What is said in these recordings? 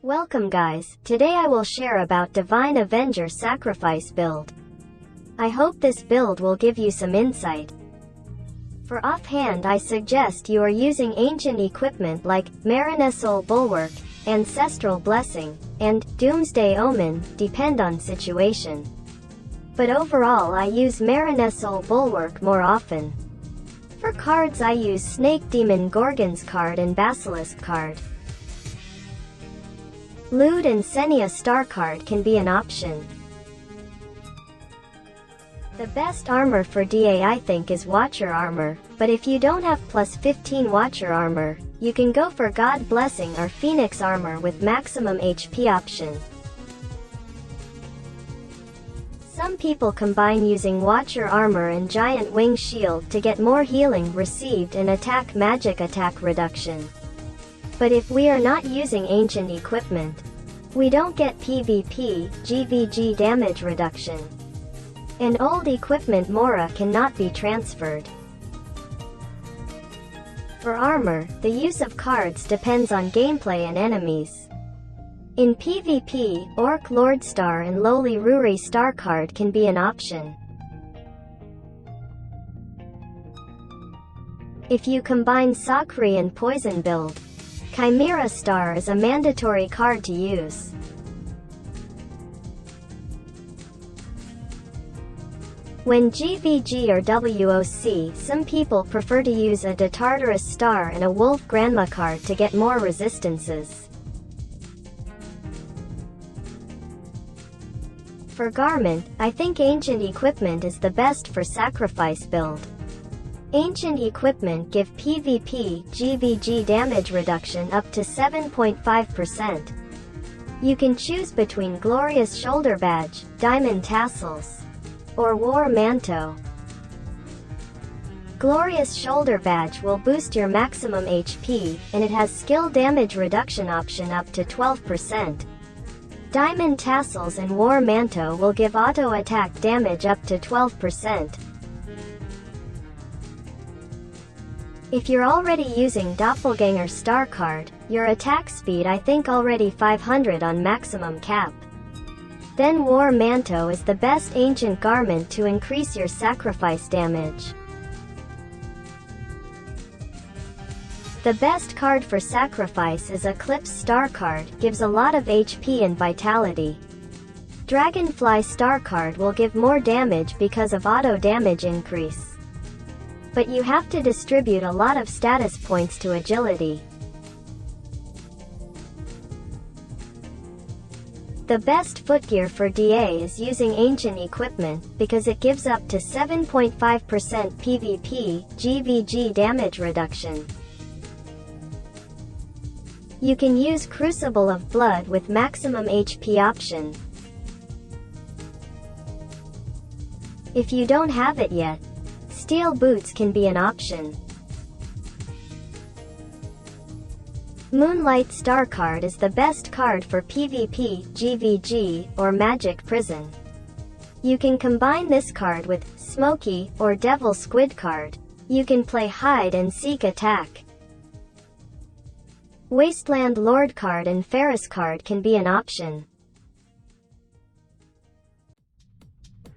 Welcome guys, today I will share about Divine Avenger Sacrifice build. I hope this build will give you some insight. For offhand I suggest you are using ancient equipment like Marinesoul Bulwark, Ancestral Blessing, and Doomsday Omen, depend on situation. But overall I use Marinesoul Bulwark more often. For cards I use Snake Demon Gorgon's card and Basilisk card. Loot and Senia Star card can be an option. The best armor for DA I think is Watcher armor, but if you don't have plus 15 Watcher armor, you can go for God Blessing or Phoenix armor with maximum HP option. Some people combine using Watcher armor and Giant Wing Shield to get more healing received and magic attack reduction. But if we are not using ancient equipment, we don't get PvP, GVG damage reduction. And old equipment Mora cannot be transferred. For armor, the use of cards depends on gameplay and enemies. In PvP, Orc Lordstar and Lowly Ruri Star card can be an option. If you combine Sakri and Poison build, Chimera Star is a mandatory card to use. When GVG or WOC, some people prefer to use a Tartarus Star and a Wolf Grandma card to get more resistances. For Garment, I think Ancient Equipment is the best for Sacrifice build. Ancient equipment give PvP, GVG damage reduction up to 7.5%. You can choose between Glorious Shoulder Badge, Diamond Tassels, or War Manto. Glorious Shoulder Badge will boost your maximum HP, and it has skill damage reduction option up to 12%. Diamond Tassels and War Manto will give auto attack damage up to 12%. If you're already using Doppelganger Star card, your attack speed I think already 500 on maximum cap. Then War Manto is the best ancient garment to increase your sacrifice damage. The best card for sacrifice is Eclipse Star card, gives a lot of HP and vitality. Dragonfly Star card will give more damage because of auto damage increase. But you have to distribute a lot of status points to agility. The best footgear for DA is using ancient equipment, because it gives up to 7.5% PvP, GVG damage reduction. You can use Crucible of Blood with maximum HP option. If you don't have it yet, Steel Boots can be an option. Moonlight Star card is the best card for PvP, GVG, or Magic Prison. You can combine this card with Smoky or Devil Squid card. You can play Hide and Seek attack. Wasteland Lord card and Ferris card can be an option.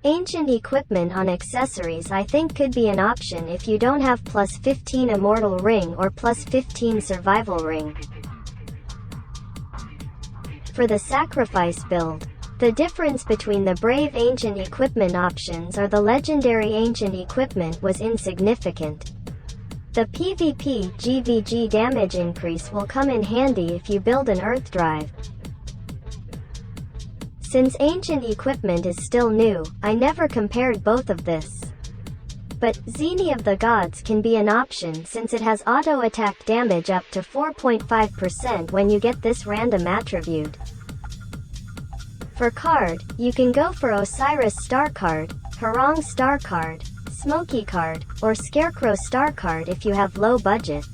Ancient equipment on accessories I think could be an option if you don't have plus 15 Immortal Ring or plus 15 Survival Ring. For the Sacrifice build, the difference between the Brave Ancient Equipment options or the Legendary Ancient Equipment was insignificant. The PvP GVG damage increase will come in handy if you build an Earth Drive. Since ancient equipment is still new, I never compared both of this. But Zeni of the Gods can be an option since it has auto attack damage up to 4.5% when you get this random attribute. For card, you can go for Osiris Star card, Harong Star card, Smoky card, or Scarecrow Star card if you have low budget.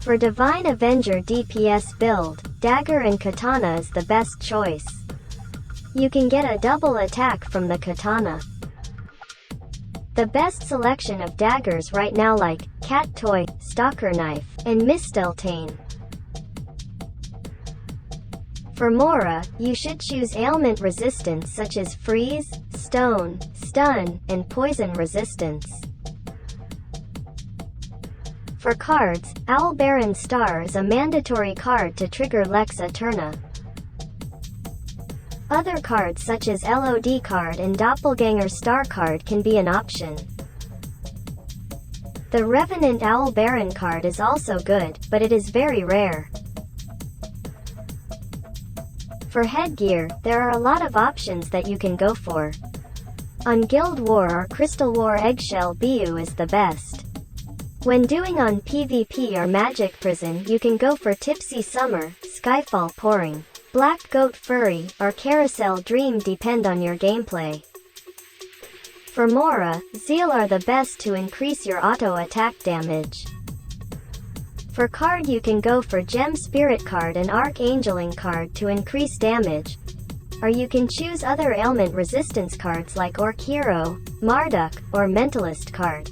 For Divine Avenger DPS build, Dagger and Katana is the best choice. You can get a double attack from the Katana. The best selection of daggers right now like cat toy, stalker knife, and mistletoe. For Mora, you should choose ailment resistance such as freeze, stone, stun, and poison resistance. For cards, Owl Baron Star is a mandatory card to trigger Lex Eterna. Other cards such as LOD card and Doppelganger Star card can be an option. The Revenant Owl Baron card is also good, but it is very rare. For headgear, there are a lot of options that you can go for. On Guild War or Crystal War Eggshell BU is the best. When doing on PvP or Magic Prison you can go for Tipsy Summer, Skyfall Pouring, Black Goat Furry, or Carousel Dream depend on your gameplay. For Mora, Zeal are the best to increase your auto attack damage. For card you can go for Gem Spirit card and Archangeling card to increase damage, or you can choose other ailment resistance cards like Orc Hero, Marduk, or Mentalist card.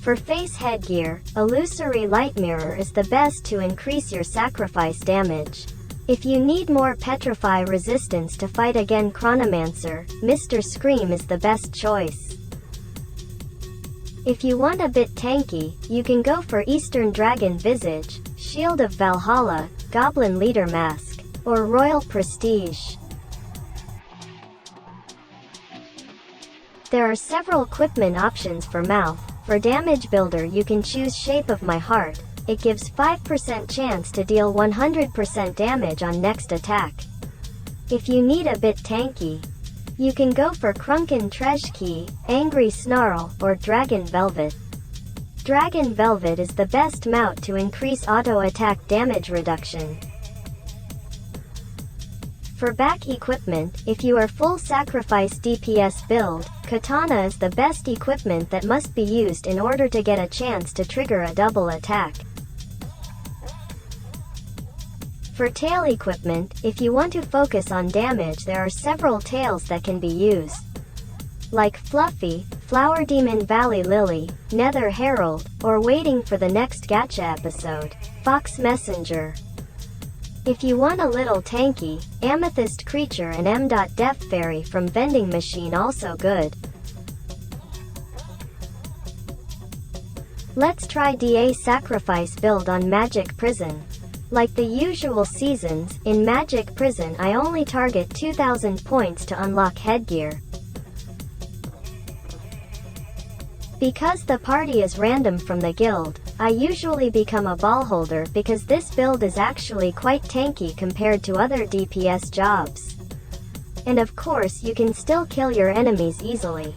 For face headgear, Illusory Light Mirror is the best to increase your sacrifice damage. If you need more Petrify resistance to fight against Chronomancer, Mr. Scream is the best choice. If you want a bit tanky, you can go for Eastern Dragon Visage, Shield of Valhalla, Goblin Leader Mask, or Royal Prestige. There are several equipment options for Mouth. For Damage Builder you can choose Shape of My Heart. It gives 5% chance to deal 100% damage on next attack. If you need a bit tanky, you can go for Krunken Treshkey, Angry Snarl, or Dragon Velvet. Dragon Velvet is the best mount to increase auto attack damage reduction. For back equipment, if you are full sacrifice DPS build, Katana is the best equipment that must be used in order to get a chance to trigger a double attack. For tail equipment, if you want to focus on damage there are several tails that can be used, like Fluffy, Flower Demon Valley Lily, Nether Herald, or waiting for the next gacha episode, Fox Messenger. If you want a little tanky, Amethyst Creature and M.Death Fairy from Vending Machine also good. Let's try DA Sacrifice build on Magic Prison. Like the usual seasons, in Magic Prison I only target 2000 points to unlock headgear. Because the party is random from the guild, I usually become a ballholder because this build is actually quite tanky compared to other DPS jobs. And of course you can still kill your enemies easily.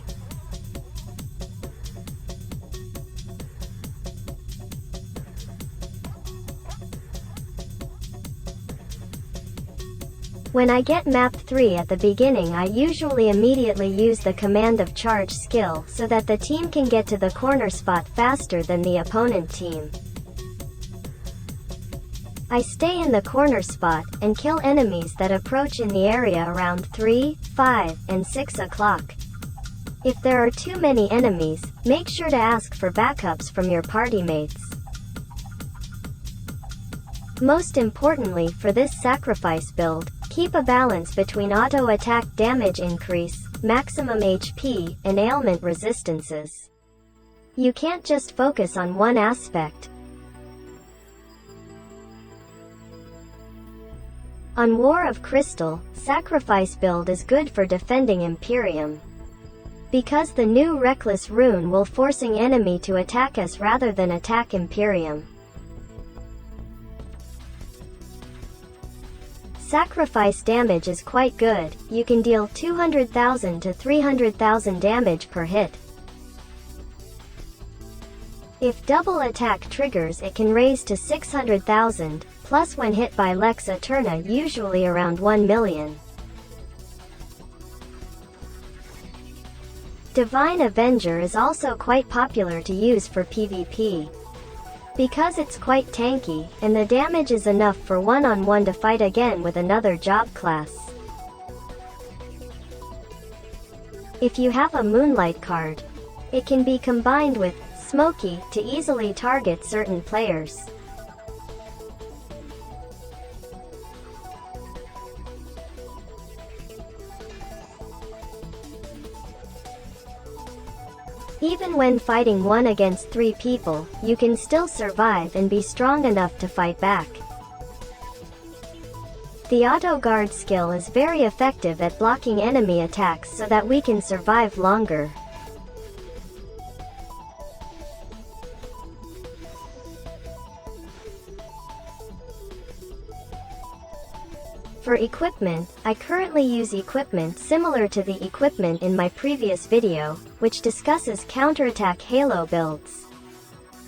When I get map 3 at the beginning I usually immediately use the command of charge skill so that the team can get to the corner spot faster than the opponent team. I stay in the corner spot and kill enemies that approach in the area around 3, 5, and 6 o'clock. If there are too many enemies, make sure to ask for backups from your party mates. Most importantly for this sacrifice build, keep a balance between auto attack damage increase, maximum HP, and ailment resistances. You can't just focus on one aspect. On War of Crystal, sacrifice build is good for defending Imperium. Because the new Reckless rune will forcing enemy to attack us rather than attack Imperium. Sacrifice damage is quite good, you can deal 200,000 to 300,000 damage per hit. If double attack triggers it can raise to 600,000, plus when hit by Lex Eterna usually around 1 million. Divine Avenger is also quite popular to use for PvP. Because it's quite tanky, and the damage is enough for one-on-one to fight again with another job class. If you have a Moonlight card, it can be combined with smoky, to easily target certain players. Even when fighting 1 against 3 people, you can still survive and be strong enough to fight back. The auto guard skill is very effective at blocking enemy attacks so that we can survive longer. For equipment, I currently use equipment similar to the equipment in my previous video, which discusses counterattack Halo builds.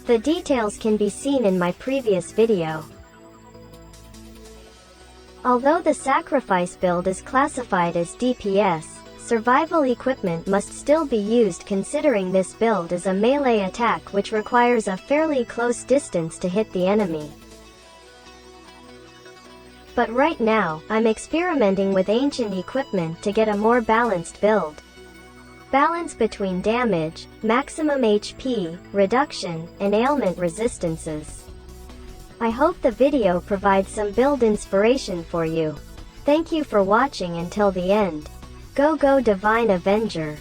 The details can be seen in my previous video. Although the sacrifice build is classified as DPS, survival equipment must still be used considering this build is a melee attack which requires a fairly close distance to hit the enemy. But right now, I'm experimenting with ancient equipment to get a more balanced build. Balance between damage, maximum HP, reduction, and ailment resistances. I hope the video provides some build inspiration for you. Thank you for watching until the end. Go Divine Avenger!